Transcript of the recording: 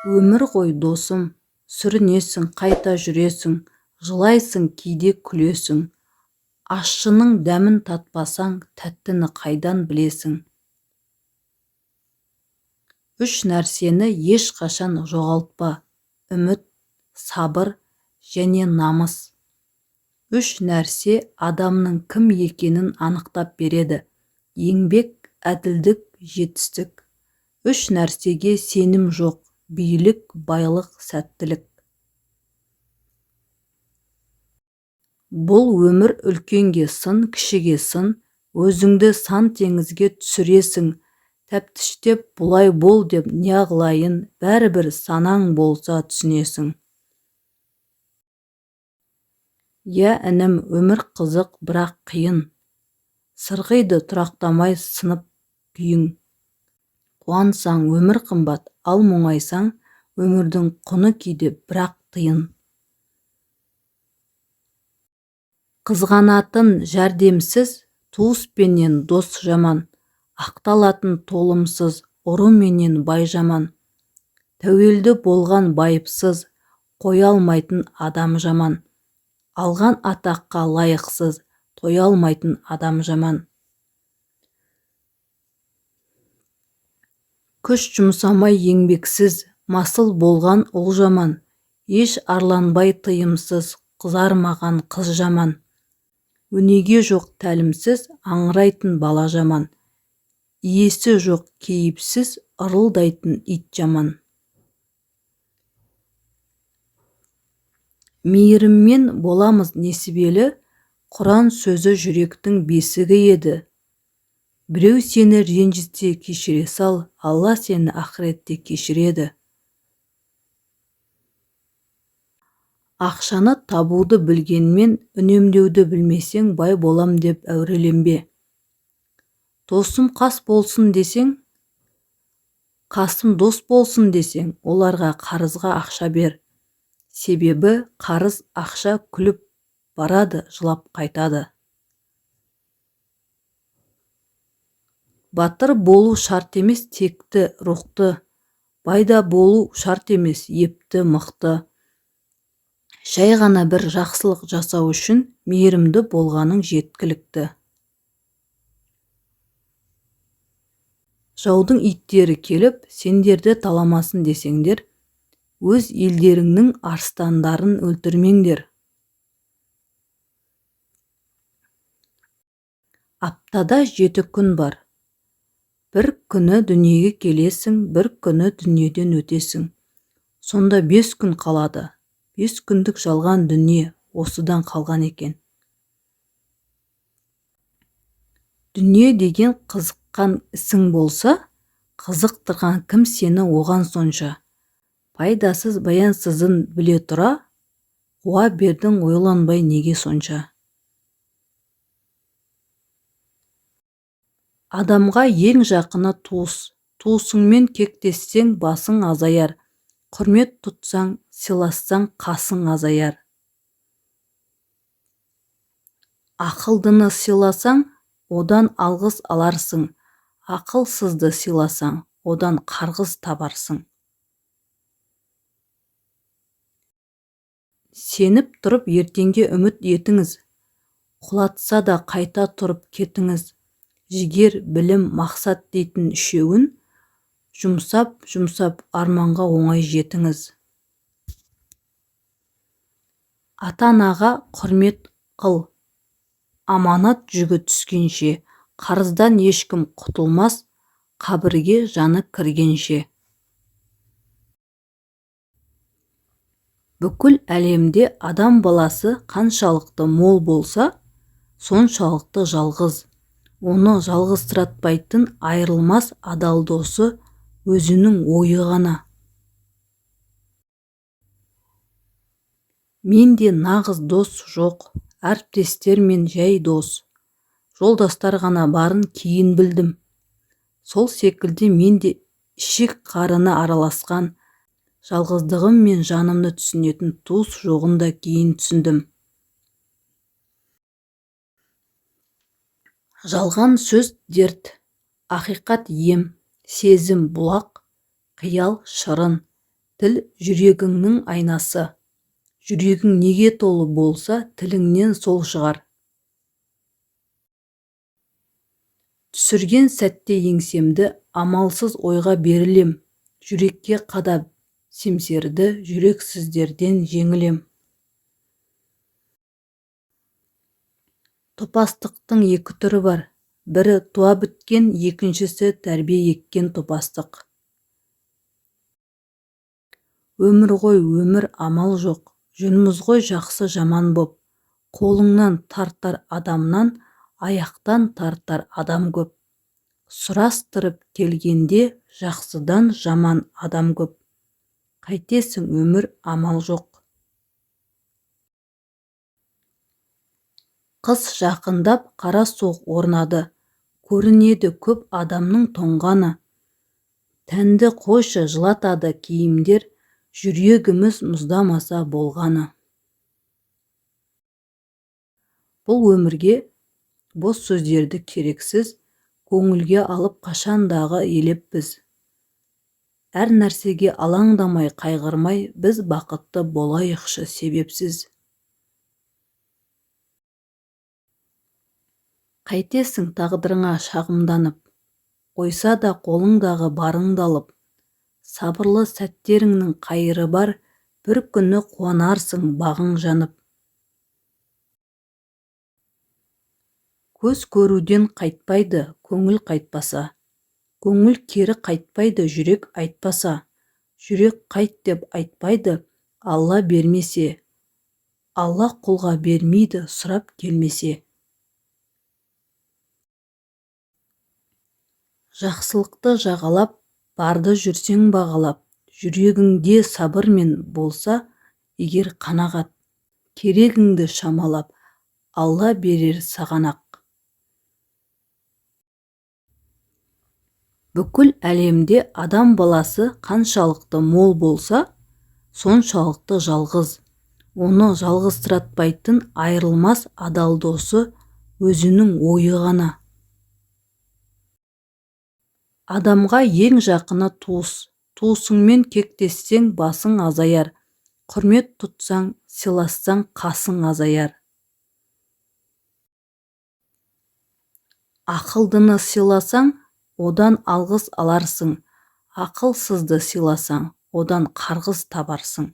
Өмір ғой досым, сүрінесің, қайта жүресің, жылайсың, кейде күлесің. Ащының дәмін татпасаң, тәттіні қайдан білесің? Үш нәрсені ешқашан жоғалтпа: үміт, сабыр және намыс. Үш нәрсе адамның кім екенін анықтап береді: еңбек, әділдік, жетістік. Үш нәрсеге сенім жоқ: билік, байлық, сәттілік. Бұл өмір үлкенге сын, кішіге сын, өзіңді сан теңізге түсіресің. Тәптіштеп бұлай бол деп неғылайын, бәрібір санаң болса түсінесің. Я інім, өмір қызық, бірақ қиын. Сырғиды тұрақтамай сынып күйің. Қуансаң өмір қымбат, ал мұңайсаң, өмірдің құны кейде бірақ тиын. Қызғанатын жәрдемсіз, туыспенен дос жаман. Ақталатын толымсыз, ұры менен бай жаман. Тәуелді болған байыпсыз, қоя алмайтын адам жаман. Алған атаққа лайықсыз, тоя алмайтын адам жаман. Күш жұмсамай еңбексіз, масыл болған ұл жаман. Еш арланбай тыйымсыз, қызармаған қыз жаман. Өнеге жоқ тәлімсіз, аңырайтын бала жаман. Иесі жоқ кейіпсіз, ырылдайтын ит жаман. Мейіріммен боламыз несібелі, Құран сөзі жүректің бесігі еді. Біреу сені ренжітсе кешіре сал, Алла сені ақыретте кешіреді. Ақшаны табуды білгенмен, үнемдеуді білмесең, бай болам деп әуреленбе. Досым қас болсын десең, қасым дос болсын десең, оларға қарызға ақша бер. Себебі қарыз ақша күліп барады, жылап қайтады. Батыр болу шарт емес текті, рухты. Байда болу шарт емес епті, мықты. Жай ғана бір жақсылық жасау үшін мейірімді болғаның жеткілікті. Жаудың иттері келіп, сендерді таламасын десеңдер, өз елдеріңнің арыстандарын өлтірмеңдер. Аптада 7 күн бар. Бір күні дүниеге келесің, бір күні дүниеден өтесің. Сонда 5 күн қалады. 5 күндік жалған дүние осыдан қалған екен. Дүние деген қызыққан ісің болса, қызықтырған кім сені оған сонша? Пайдасыз баянсызын біле тұра, қуа бердің ойланбай неге сонша? Адамға ең жақыны туыс. Туысыңмен кектессең, басың азаяр. Құрмет тұтсаң, сыйлассаң, қасың азаяр. Ақылдыны сыйласаң, одан алғыс аларсың. Ақылсызды сыйласаң, одан қарғыс табарсың. Сеніп тұрып ертеңге үміт етіңіз. Құлатса да қайта тұрып кетіңіз. Жігер, білім, мақсат дейтін үшеуін жұмсап арманға оңай жетіңіз. Ата-анаға құрмет қыл. Аманат жүгі түскенше, қарыздан ешкім құтылмас, қабірге жаны кіргенше. Бүкіл әлемде адам баласы қаншалықты мол болса, соншалықты жалғыз. Оны жалғызсыратпайтын айырылмас адал досы өзінің ойы ғана. Менде нағыз дос жоқ, әріптестер мен жай дос. Жолдастар ғана барын кейін білдім. Сол секілді менде ішек қарыны араласқан, жалғыздығым мен жанымды түсінетін туыс жоғында кейін түсіндім. Жалған сөз дерт, ақиқат ем, сезім бұлақ, қиял шырын. Тіл жүрегіңнің айнасы. Жүрегің неге толы болса, тіліңнен сол шығар. Түсірген сәтте еңсемді, амалсыз ойға берілем. Жүрекке қадап семсерді, жүрексіздерден жеңілем. Топастықтың екі түрі бар. Бірі туа біткен, екіншісі тәрбие еккен топастық. Өмір ғой, өмір, амал жоқ. Жүніміз ғой жақсы жаман боп. Қолыңнан тартар адамнан, аяқтан тартар адам көп. Сұрастырып келгенде, жақсыдан жаман адам көп. Қайтесің, өмір, амал жоқ. Қыс жақындап, қара суық орнады. Көрінеді көп адамның тоңғаны. Тәнді қойшы жылатады киімдер, жүрегіміз мұздамаса болғаны. Бұл өмірге бос сөздерді керексіз, көңілге алып қашандағы елеппіз. Әр нәрсеге алаңдамай, қайғырмай, біз бақытты болайықшы себепсіз. Қайтесің тағдырыңа шағымданып, қойса да қолыңдағы барыңды алып. Сабырлы сәттеріңнің қайыры бар, бір күні қуанарсың бағың жанып. Көз көруден қайтпайды, көңіл қайтпаса. Көңіл кері қайтпайды, жүрек айтпаса. Жүрек қайт деп айтпайды, Алла бермесе. Алла құлға бермейді, сұрап келмесе. Жақсылықты жағалап, барды жүрсең бағалап, жүрегіңде сабырмен болса, егер қанағат, керегіңді шамалап, Алла берер сағанақ. Бүкіл әлемде адам баласы қаншалықты мол болса, соншалықты жалғыз. Оны жалғызсыратпайтын айырылмас адал досы өзінің ойы ғана. Адамға ең жақыны туыс. Туысыңмен кектессең басың азаяр. Құрмет тұтсаң, сыйлассаң қасың азаяр. Ақылдыны сыйласаң, одан алғыс аларсың. Ақылсызды сыйласаң, одан қарғыс табарсың.